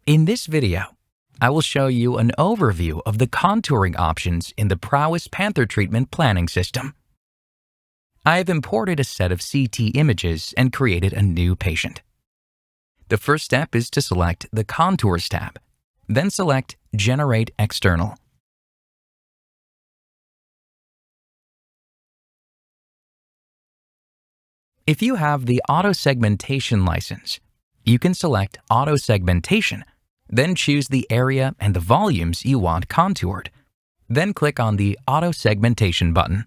In this video, I will show you an overview of the contouring options in the Prowess Panther treatment planning system. I have imported a set of CT images and created a new patient. The first step is to select the Contours tab, then select Generate External. If you have the Auto Segmentation license, you can select Auto Segmentation, then choose the area and the volumes you want contoured. Then click on the Auto Segmentation button.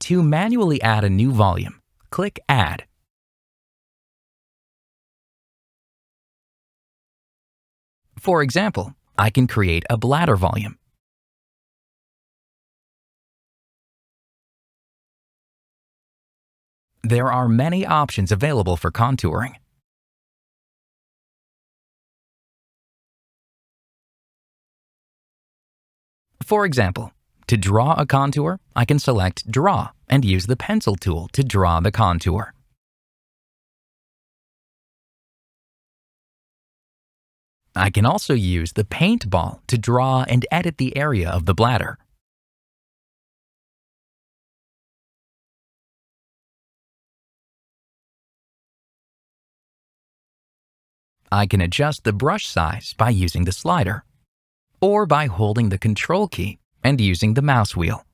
To manually add a new volume, click Add. For example, I can create a bladder volume. There are many options available for contouring. For example, to draw a contour, I can select Draw and use the pencil tool to draw the contour. I can also use the paintball to draw and edit the area of the bladder. I can adjust the brush size by using the slider, or by holding the Control key and using the mouse wheel.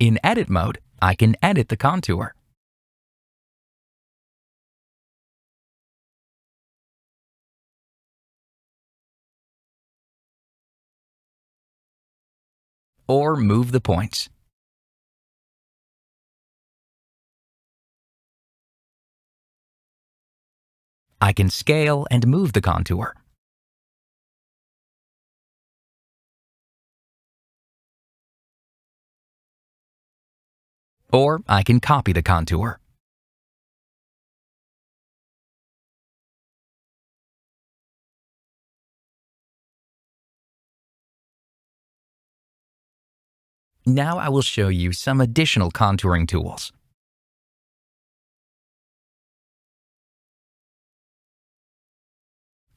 In Edit mode, I can edit the contour. Or move the points. I can scale and move the contour. Or I can copy the contour. Now I will show you some additional contouring tools.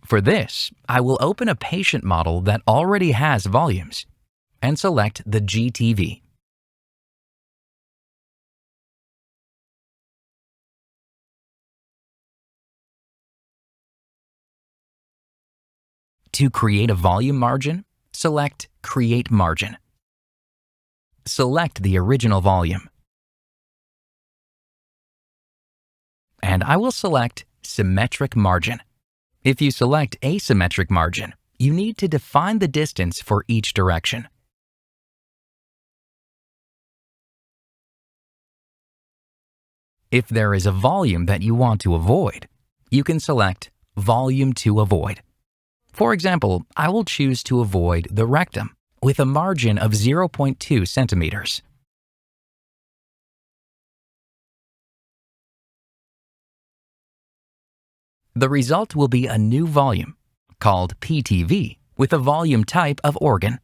For this, I will open a patient model that already has volumes and select the GTV. To create a volume margin, select Create Margin. Select the original volume. And I will select Symmetric Margin. If you select Asymmetric Margin, you need to define the distance for each direction. If there is a volume that you want to avoid, you can select Volume to Avoid. For example, I will choose to avoid the rectum with a margin of 0.2 centimeters. The result will be a new volume, called PTV, with a volume type of organ.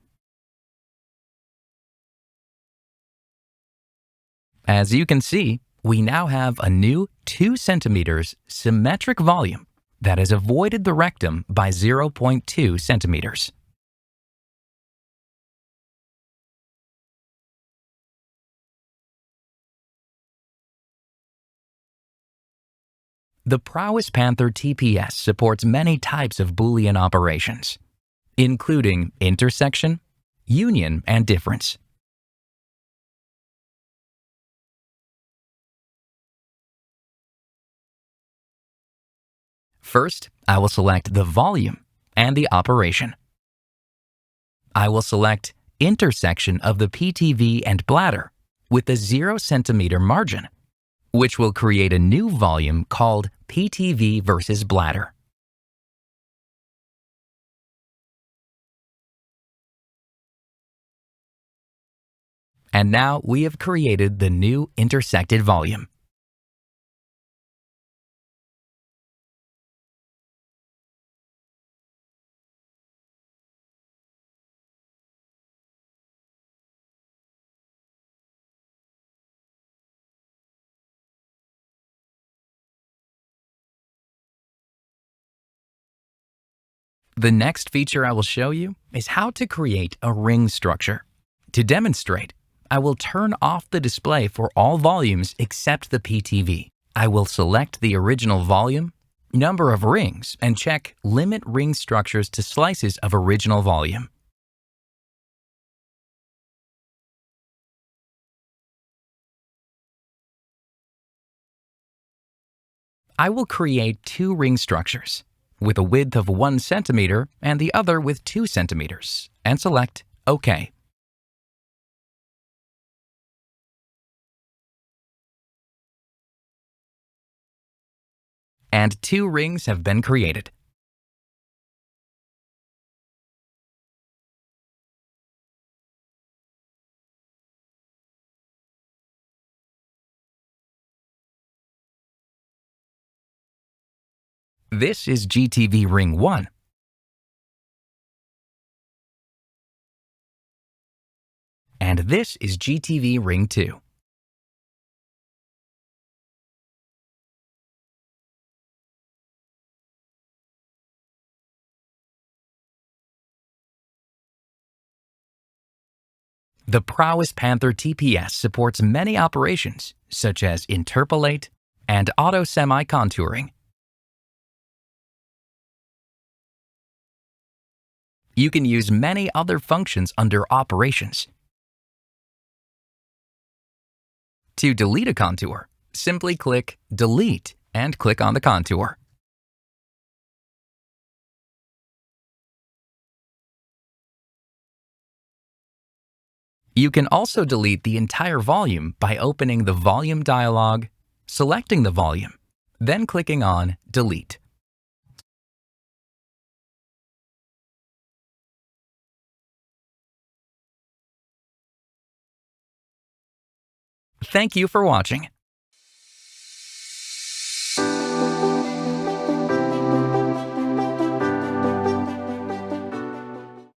As you can see, we now have a new 2 centimeters symmetric volume that has avoided the rectum by 0.2 centimeters. The Prowess Panther TPS supports many types of Boolean operations, including intersection, union, and difference. First, I will select the volume and the operation. I will select intersection of the PTV and bladder with a 0 centimeter margin, which will create a new volume called PTV versus bladder. And now we have created the new intersected volume. The next feature I will show you is how to create a ring structure. To demonstrate, I will turn off the display for all volumes except the PTV. I will select the original volume, number of rings, and check Limit Ring Structures to Slices of Original Volume. I will create 2 ring structures, with a width of 1 centimeter and the other with 2 centimeters, and select OK. And 2 rings have been created. This is GTV Ring 1. And this is GTV Ring 2. The Prowess Panther TPS supports many operations, such as interpolate and auto semi-contouring. You can use many other functions under Operations. To delete a contour, simply click Delete and click on the contour. You can also delete the entire volume by opening the Volume dialog, selecting the volume, then clicking on Delete. Thank you for watching.